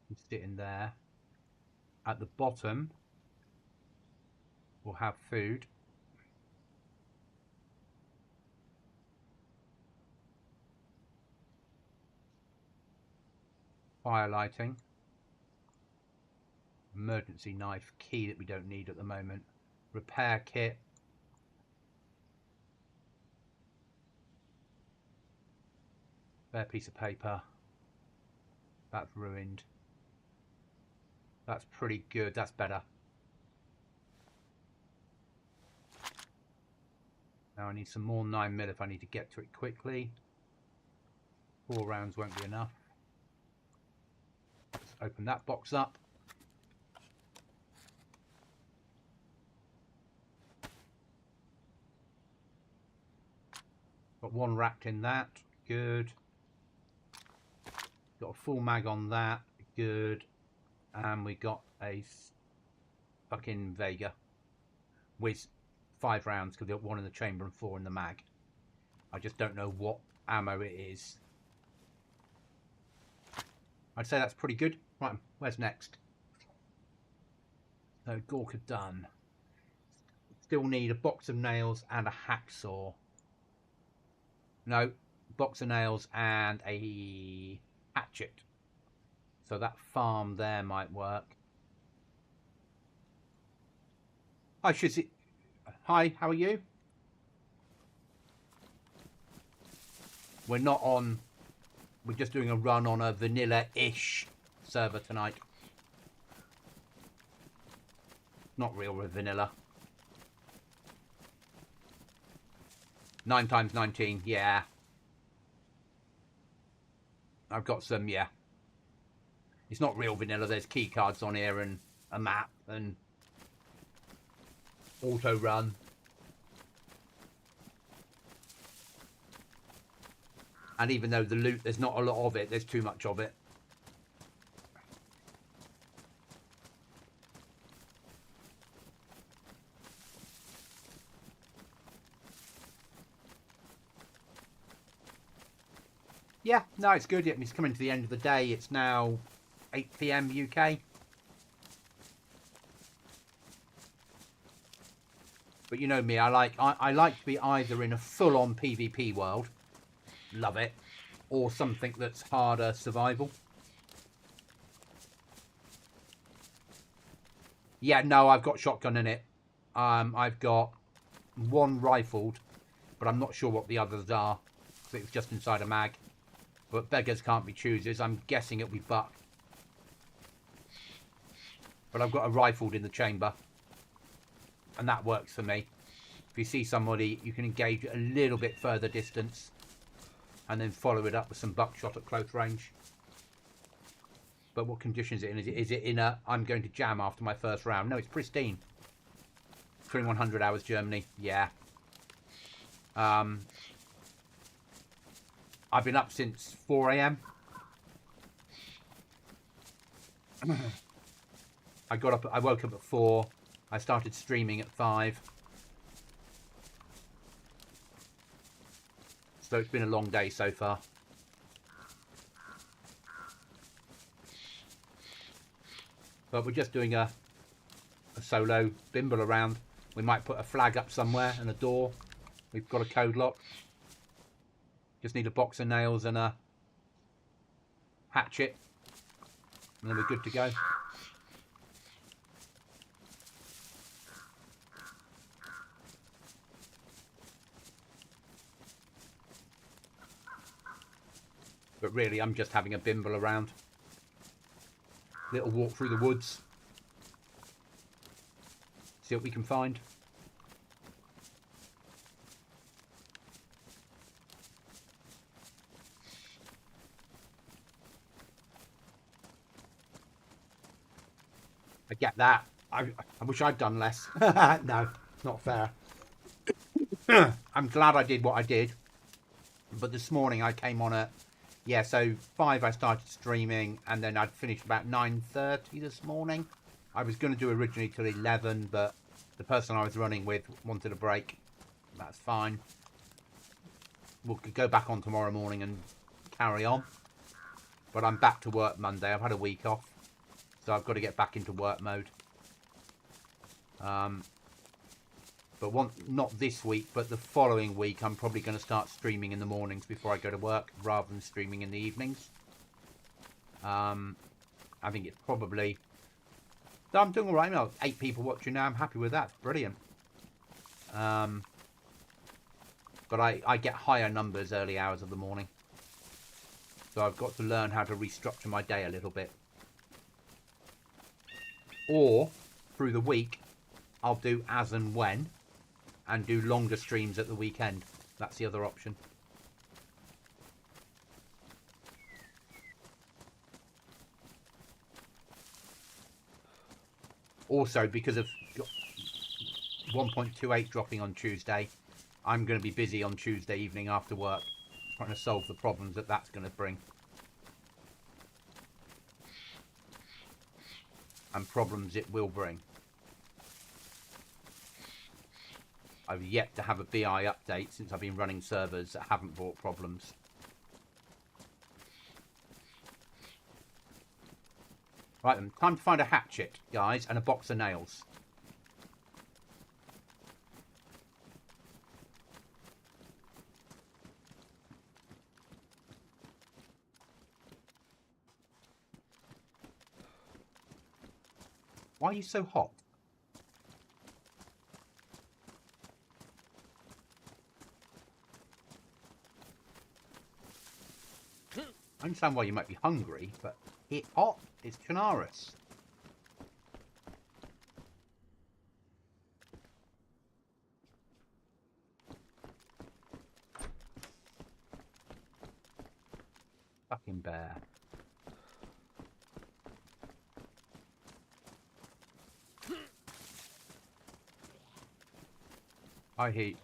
Speaker 1: can sit in there. At the bottom, we'll have food. Fire lighting. Emergency knife, key that we don't need at the moment. Repair kit. Spare piece of paper. That's ruined. That's pretty good. That's better. Now I need some more 9mm if I need to get to it quickly. 4 rounds won't be enough. Let's open that box up. Got 1 wrapped in that. Good. Got a full mag on that. Good. And we got a fucking Vega with 5 rounds because we got 1 in the chamber and 4 in the mag. I just don't know what ammo it is. I'd say that's pretty good. Right, where's next? So Gorka done. Still need a box of nails and a hacksaw. No, box of nails and a hatchet. So that farm there might work. Hi, Shizzy. Hi, how are you? We're not on... We're just doing a run on a vanilla-ish server tonight. Not real vanilla. 9 times 19, yeah. I've got some, yeah. It's not real vanilla. There's key cards on here and a map and auto run. And even though the loot, there's not a lot of it, there's too much of it. Yeah, no, it's good. It's coming to the end of the day. It's now 8 PM UK. But you know me, I like to be either in a full-on PvP world, love it, or something that's harder survival. Yeah, no, I've got shotgun in it. I've got one rifled, but I'm not sure what the others are. So it's just inside a mag. But beggars can't be choosers. I'm guessing it'll be buck. But I've got a rifled in the chamber. And that works for me. If you see somebody, you can engage a little bit further distance. And then follow it up with some buckshot at close range. But what condition is it in? Is it in a, I'm going to jam after my first round? No, it's pristine. 2100 hours Germany. Yeah. I've been up since 4 AM. I woke up at 4. I started streaming at 5. So it's been a long day so far. But we're just doing a solo bimble around. We might put a flag up somewhere and a door. We've got a code lock. Just need a box of nails and a hatchet. And then we're good to go. But really, I'm just having a bimble around. Little walk through the woods. See what we can find. I get that. I wish I'd done less. No, not fair. I'm glad I did what I did. But this morning I came on at, yeah, so 5 I started streaming, and then I'd finished about 9:30 this morning. I was going to do originally till 11, but the person I was running with wanted a break. That's fine. We'll go back on tomorrow morning and carry on. But I'm back to work Monday. I've had a week off. So I've got to get back into work mode. But not this week, but the following week, I'm probably going to start streaming in the mornings before I go to work, rather than streaming in the evenings. I think it's probably... So I'm doing all right now. 8 people watching now. I'm happy with that. It's brilliant. But I get higher numbers early hours of the morning. So I've got to learn how to restructure my day a little bit. Or, through the week, I'll do as and when, and do longer streams at the weekend. That's the other option. Also, because of 1.28 dropping on Tuesday, I'm going to be busy on Tuesday evening after work, trying to solve the problems that that's going to bring. And problems it will bring. I've yet to have a BI update since I've been running servers that haven't brought problems. Right then, time to find a hatchet, guys, and a box of nails. Why are you so hot? I understand why you might be hungry, but it's hot. It's Chinaris. Fucking bear. I hate.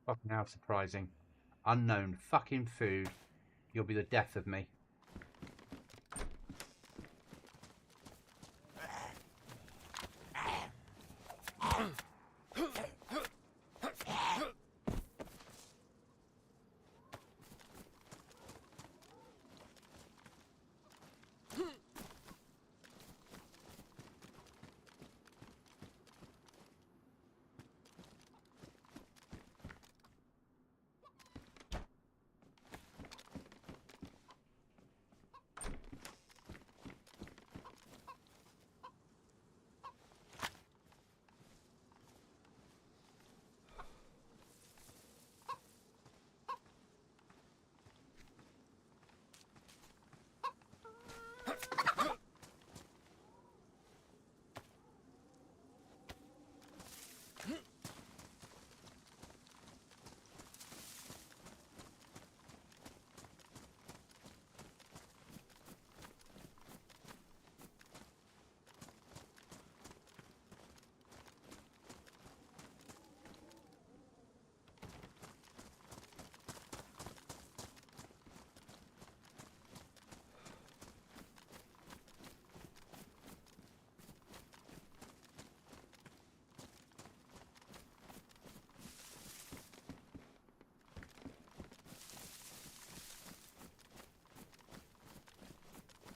Speaker 1: Fucking how surprising. Unknown fucking food. You'll be the death of me.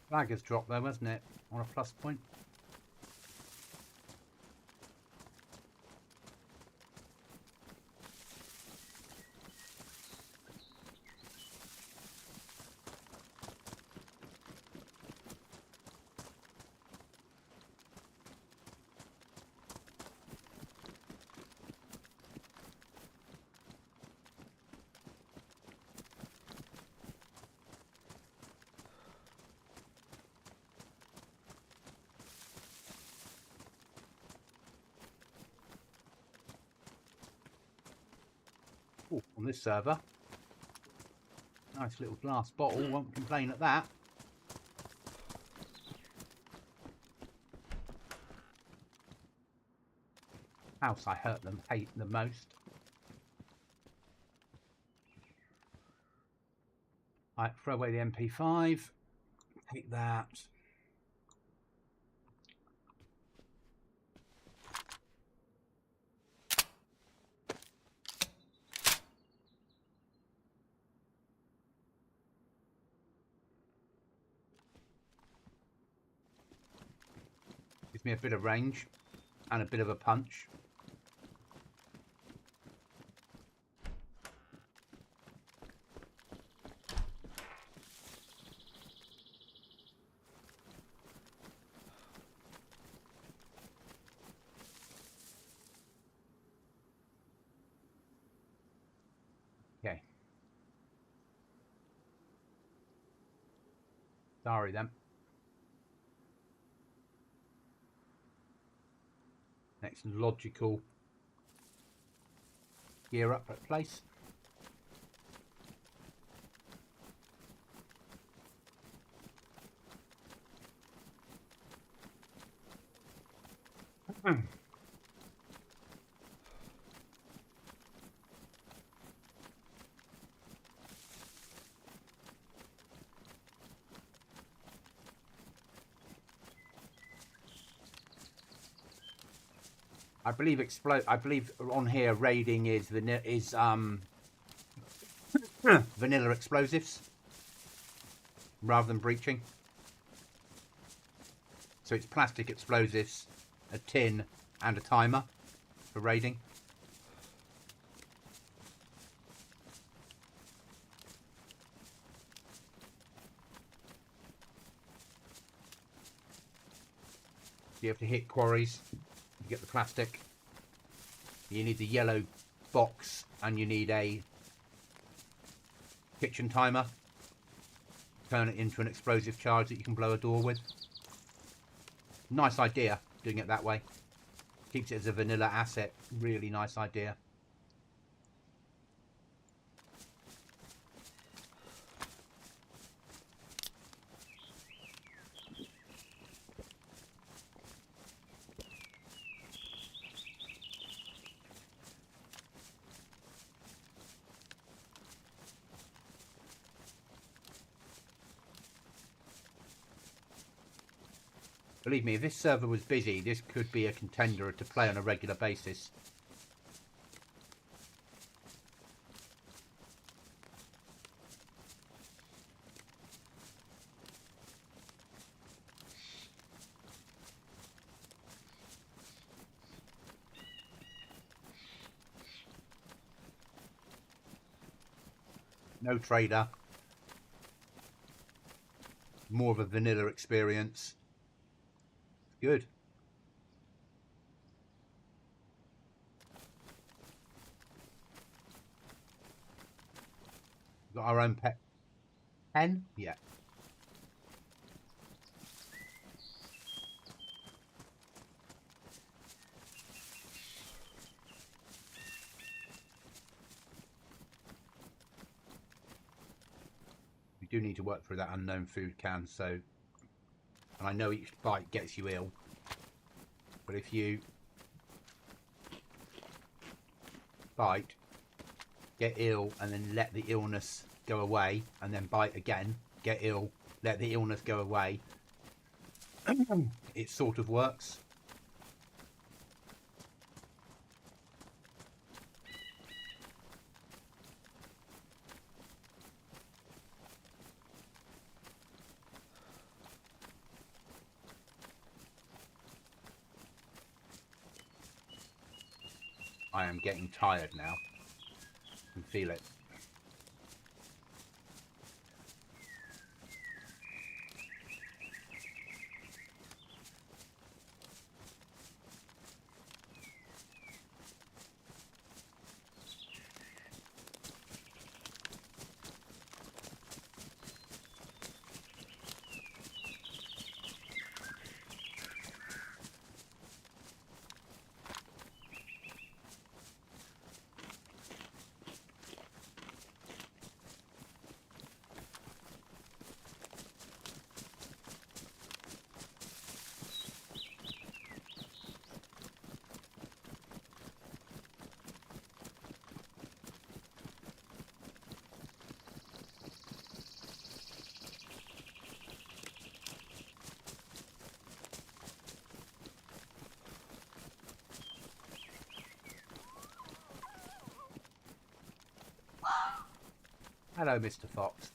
Speaker 1: Flag has dropped though, hasn't it? On a plus point. Ooh, on this server. Nice little glass bottle, won't complain at that. House I hate the most. Right, throw away the MP5. Take that. Gives me a bit of range and a bit of a punch. Okay. Sorry then. Next logical gear up at place. I believe on here raiding is vanilla explosives rather than breaching. So it's plastic explosives, a tin, and a timer for raiding. You have to hit quarries. You get the plastic. You need the yellow box, and you need a kitchen timer. Turn it into an explosive charge that you can blow a door with. Nice idea, doing it that way. Keeps it as a vanilla asset. Really nice idea. Believe me, if this server was busy, this could be a contender to play on a regular basis. No trader. More of a vanilla experience. Good. Got our own pet pen? Yeah. We do need to work through that unknown food can, so... And I know each bite gets you ill. But if you bite, get ill, and then let the illness go away, and then bite again, get ill, let the illness go away, it sort of works. I am getting tired now. I can feel it. Hello, Mr. Fox.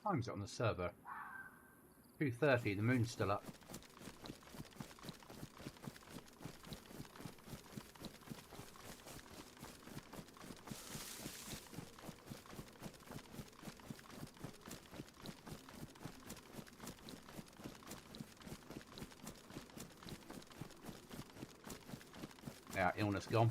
Speaker 1: What time is it on the server? 2:30, the moon's still up. Yeah, illness gone.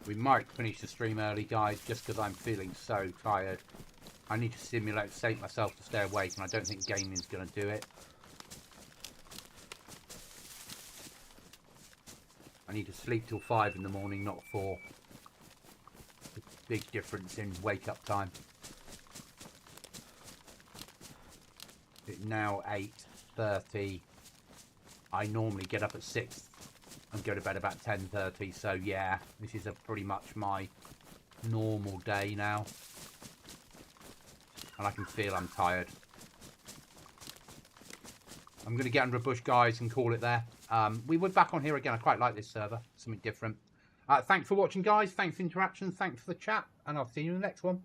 Speaker 1: We might finish the stream early, guys, just because I'm feeling so tired. I need to stimulate myself to stay awake, and I don't think gaming's going to do it. I need to sleep till 5 in the morning, not 4. It's a big difference in wake-up time. It's now 8:30. I normally get up at 6 and go to bed about 10:30, so yeah, this is pretty much my normal day now. And I can feel I'm tired. I'm going to get under a bush, guys, and call it there. We were back on here again. I quite like this server. Something different. Thanks for watching, guys. Thanks for the interaction. Thanks for the chat. And I'll see you in the next one.